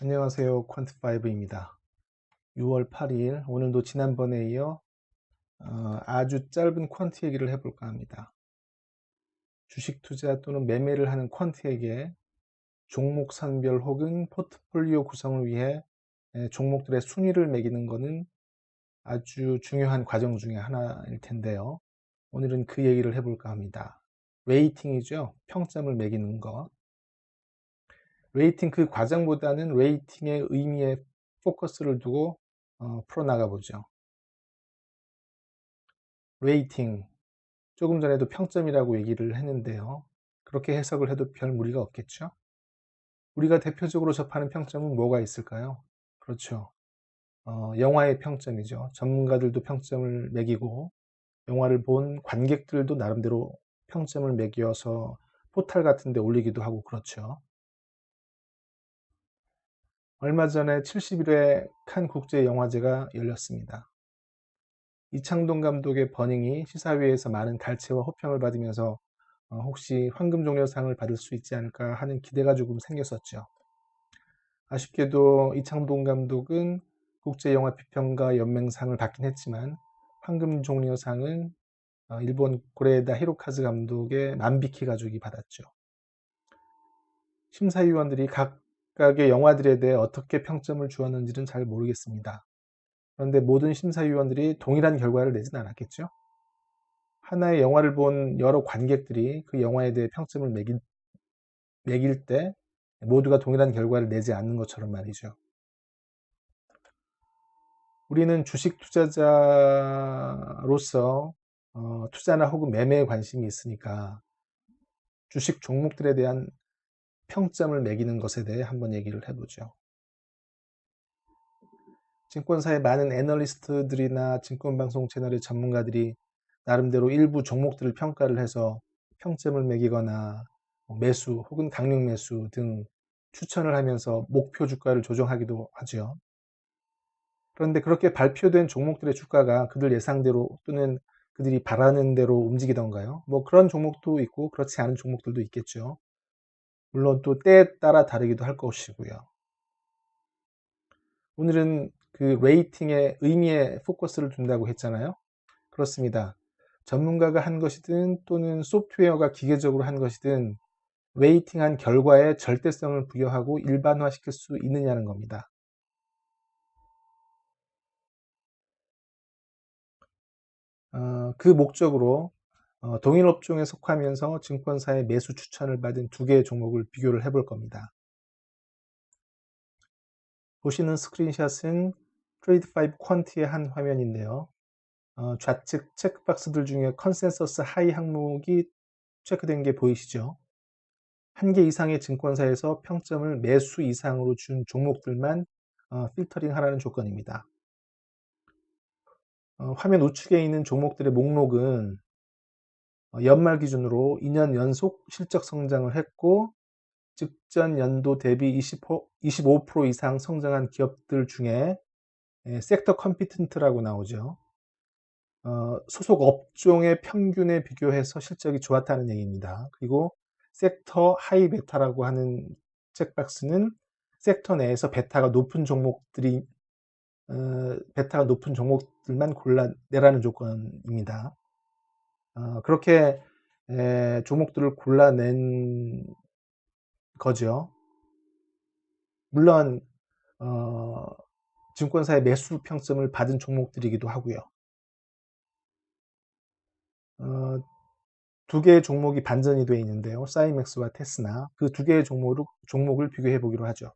안녕하세요. 퀀트5입니다. 6월 8일, 오늘도 지난번에 이어 아주 짧은 퀀트 얘기를 해볼까 합니다. 주식 투자 또는 매매를 하는 퀀트에게 종목 선별 혹은 포트폴리오 구성을 위해 종목들의 순위를 매기는 것은 아주 중요한 과정 중에 하나일 텐데요. 오늘은 그 얘기를 해볼까 합니다. 웨이팅이죠. 평점을 매기는 것. 웨이팅 그 과정보다는 웨이팅의 의미에 포커스를 두고 풀어나가 보죠. 레이팅, 조금 전에도 평점이라고 얘기를 했는데요. 그렇게 해석을 해도 별 무리가 없겠죠. 우리가 대표적으로 접하는 평점은 뭐가 있을까요? 그렇죠. 영화의 평점이죠. 전문가들도 평점을 매기고 영화를 본 관객들도 나름대로 평점을 매겨서 포탈 같은 데 올리기도 하고 그렇죠. 얼마 전에 71회 칸 국제영화제가 열렸습니다. 이창동 감독의 버닝이 시사회에서 많은 갈채와 호평을 받으면서 혹시 황금종려상을 받을 수 있지 않을까 하는 기대가 조금 생겼었죠. 아쉽게도 이창동 감독은 국제영화비평가 연맹상을 받긴 했지만 황금종려상은 일본 고레에다 히로카즈 감독의 만비키 가족이 받았죠. 심사위원들이 각각의 영화들에 대해 어떻게 평점을 주었는지는 잘 모르겠습니다. 그런데 모든 심사위원들이 동일한 결과를 내진 않았겠죠. 하나의 영화를 본 여러 관객들이 그 영화에 대해 평점을 매길 때 모두가 동일한 결과를 내지 않는 것처럼 말이죠. 우리는 주식 투자자로서 투자나 혹은 매매에 관심이 있으니까 주식 종목들에 대한 평점을 매기는 것에 대해 한번 얘기를 해보죠. 증권사의 많은 애널리스트들이나 증권방송 채널의 전문가들이 나름대로 일부 종목들을 평가를 해서 평점을 매기거나 매수 혹은 강력 매수 등 추천을 하면서 목표 주가를 조정하기도 하죠. 그런데 그렇게 발표된 종목들의 주가가 그들 예상대로 또는 그들이 바라는 대로 움직이던가요? 뭐 그런 종목도 있고 그렇지 않은 종목들도 있겠죠. 물론 또 때에 따라 다르기도 할 것이고요. 오늘은 그 레이팅의 의미에 포커스를 둔다고 했잖아요. 그렇습니다. 전문가가 한 것이든 또는 소프트웨어가 기계적으로 한 것이든 웨이팅한 결과에 절대성을 부여하고 일반화시킬 수 있느냐는 겁니다. 그 목적으로 동일 업종에 속하면서 증권사의 매수 추천을 받은 두 개의 종목을 비교를 해볼 겁니다. 보시는 스크린샷은 트레이드5 퀀트의 한 화면인데요. 좌측 체크박스들 중에 컨센서스 하이 항목이 체크된 게 보이시죠? 한 개 이상의 증권사에서 평점을 매수 이상으로 준 종목들만 필터링 하라는 조건입니다. 화면 우측에 있는 종목들의 목록은 연말 기준으로 2년 연속 실적 성장을 했고 직전 연도 대비 25% 이상 성장한 기업들 중에 섹터 컴피턴트라고 나오죠. 소속 업종의 평균에 비교해서 실적이 좋았다는 얘기입니다. 그리고 섹터 하이 베타라고 하는 책박스는 섹터 내에서 베타가 높은 종목들만 골라내라는 조건입니다. 그렇게 종목들을 골라낸 거죠. 물론 증권사의 매수 평점을 받은 종목들이기도 하고요. 어, 두 개의 종목이 반전이 되어 있는데요. 사이맥스와 테스나 그 두 개의 종목을 비교해 보기로 하죠.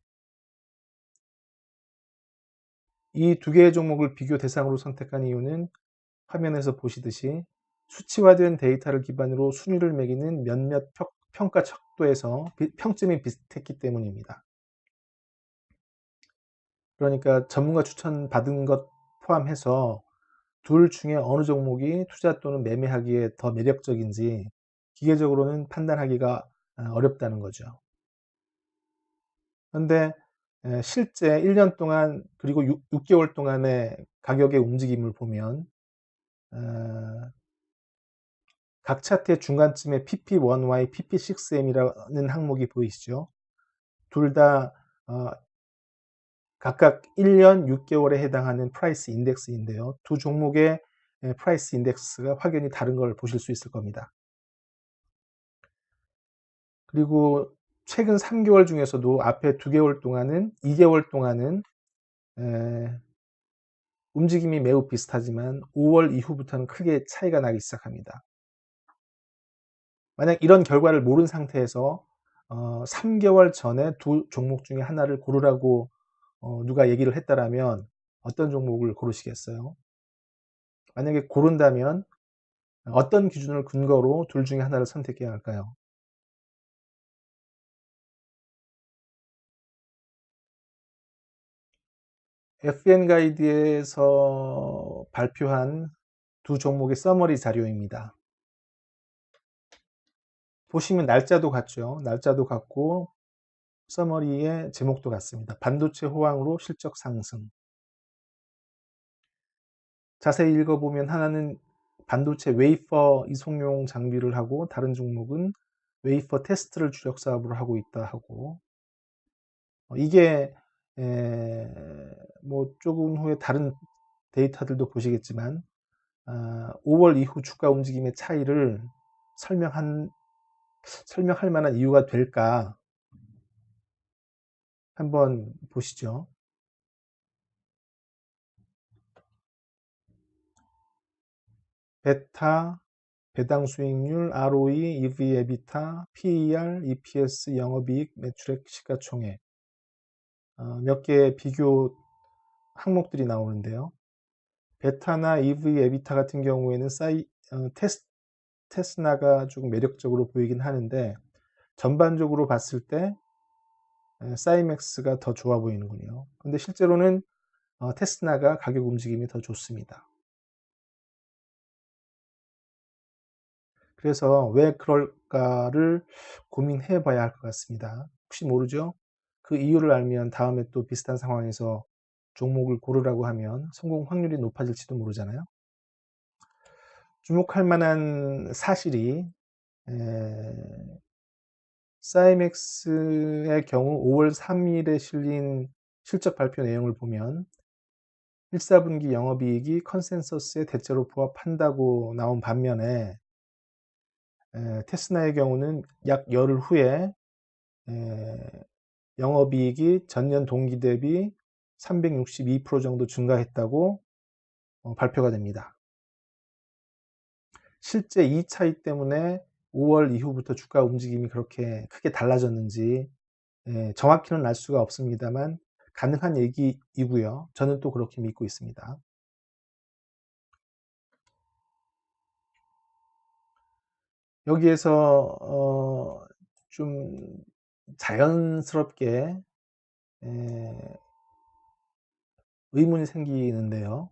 이 두 개의 종목을 비교 대상으로 선택한 이유는 화면에서 보시듯이 수치화된 데이터를 기반으로 순위를 매기는 몇몇 평가 척도에서 평점이 비슷했기 때문입니다. 그러니까 전문가 추천 받은 것 포함해서 둘 중에 어느 종목이 투자 또는 매매하기에 더 매력적인지 기계적으로는 판단하기가 어렵다는 거죠. 그런데 실제 1년 동안 그리고 6개월 동안의 가격의 움직임을 보면 각 차트의 중간쯤에 PP1Y, PP6M이라는 항목이 보이시죠? 둘 다 각각 1년 6개월에 해당하는 프라이스 인덱스인데요. 두 종목의 프라이스 인덱스가 확연히 다른 걸 보실 수 있을 겁니다. 그리고 최근 3개월 중에서도 앞에 2개월 동안은 2개월 동안은 움직임이 매우 비슷하지만 5월 이후부터는 크게 차이가 나기 시작합니다. 만약 이런 결과를 모른 상태에서 3개월 전에 두 종목 중에 하나를 고르라고 누가 얘기를 했다라면 어떤 종목을 고르시겠어요? 만약에 고른다면 어떤 기준을 근거로 둘 중에 하나를 선택해야 할까요? FN 가이드에서 발표한 두 종목의 서머리 자료입니다. 보시면 날짜도 같죠. 날짜도 같고 서머리의 제목도 같습니다. 반도체 호황으로 실적 상승. 자세히 읽어보면 하나는 반도체 웨이퍼 이송용 장비를 하고 다른 종목은 웨이퍼 테스트를 주력 사업으로 하고 있다 하고 이게 뭐 조금 후에 다른 데이터들도 보시겠지만 5월 이후 주가 움직임의 차이를 설명할 만한 이유가 될까 한번 보시죠. 베타, 배당 수익률, ROE, EV, 에비타, PER, EPS, 영업이익, 매출액, 시가총액 몇 개의 비교 항목들이 나오는데요. 베타나 EV, 에비타 같은 경우에는 테스나가 조금 매력적으로 보이긴 하는데 전반적으로 봤을 때 사이맥스가 더 좋아 보이는군요. 근데 실제로는 테스나가 가격 움직임이 더 좋습니다. 그래서 왜 그럴까를 고민해 봐야 할 것 같습니다. 혹시 모르죠? 그 이유를 알면 다음에 또 비슷한 상황에서 종목을 고르라고 하면 성공 확률이 높아질지도 모르잖아요. 주목할 만한 사실이 사이맥스의 경우 5월 3일에 실린 실적 발표 내용을 보면 1사분기 영업이익이 컨센서스에 대체로 부합한다고 나온 반면에 테스나의 경우는 약 열흘 후에 영업이익이 전년 동기 대비 362% 정도 증가했다고 발표가 됩니다. 실제 이 차이 때문에 5월 이후부터 주가 움직임이 그렇게 크게 달라졌는지 정확히는 알 수가 없습니다만 가능한 얘기이고요. 저는 또 그렇게 믿고 있습니다. 여기에서 좀 자연스럽게 의문이 생기는데요.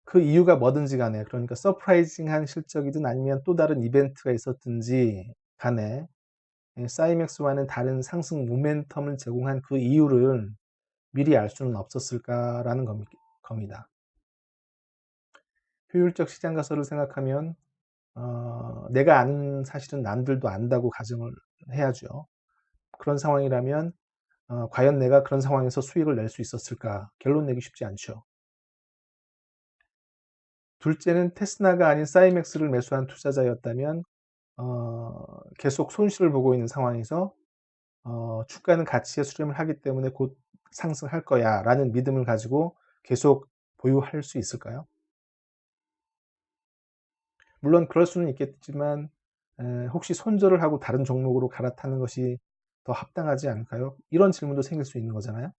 그 이유가 뭐든지 간에 그러니까 서프라이징한 실적이든 아니면 또 다른 이벤트가 있었든지 간에 사이맥스와는 다른 상승 모멘텀을 제공한 그 이유를 미리 알 수는 없었을까라는 겁니다. 효율적 시장 가설을 생각하면 내가 아는 사실은 남들도 안다고 가정을 해야죠. 그런 상황이라면 과연 내가 그런 상황에서 수익을 낼 수 있었을까? 결론 내기 쉽지 않죠. 둘째는 테스나가 아닌 사이맥스를 매수한 투자자였다면 계속 손실을 보고 있는 상황에서 주가는 가치에 수렴을 하기 때문에 곧 상승할 거야 라는 믿음을 가지고 계속 보유할 수 있을까요? 물론 그럴 수는 있겠지만 혹시 손절을 하고 다른 종목으로 갈아타는 것이 더 합당하지 않을까요? 이런 질문도 생길 수 있는 거잖아요.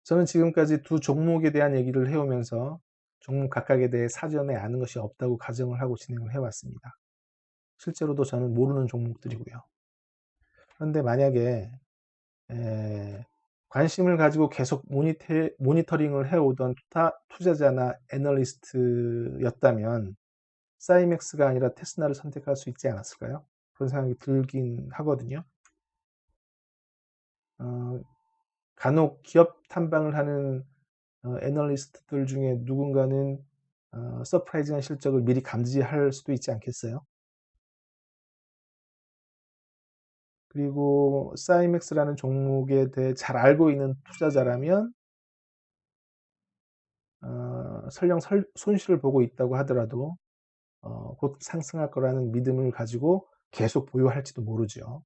저는 지금까지 두 종목에 대한 얘기를 해오면서 종목 각각에 대해 사전에 아는 것이 없다고 가정을 하고 진행을 해왔습니다. 실제로도 저는 모르는 종목들이고요. 그런데 만약에 관심을 가지고 계속 모니터링을 해오던 투자자나 애널리스트였다면 사이맥스가 아니라 테스나를 선택할 수 있지 않았을까요? 그런 생각이 들긴 하거든요. 간혹 기업 탐방을 하는 애널리스트들 중에 누군가는 서프라이즈한 실적을 미리 감지할 수도 있지 않겠어요? 그리고 사이맥스라는 종목에 대해 잘 알고 있는 투자자라면 설령 손실을 보고 있다고 하더라도 곧 상승할 거라는 믿음을 가지고 계속 보유할지도 모르죠.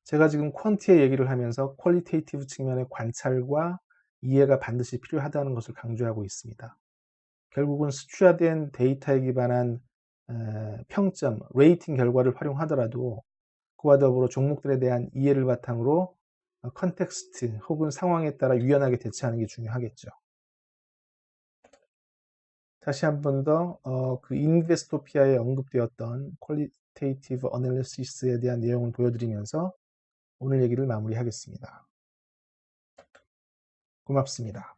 제가 지금 퀀티의 얘기를 하면서 퀄리테이티브 측면의 관찰과 이해가 반드시 필요하다는 것을 강조하고 있습니다. 결국은 수치화된 데이터에 기반한 평점, 레이팅 결과를 활용하더라도 그와 더불어 종목들에 대한 이해를 바탕으로 컨텍스트 혹은 상황에 따라 유연하게 대처하는 게 중요하겠죠. 다시 한 번 더 그 인베스토피아에 언급되었던 퀄리테이티브 어널리시스에 대한 내용을 보여드리면서 오늘 얘기를 마무리하겠습니다. 고맙습니다.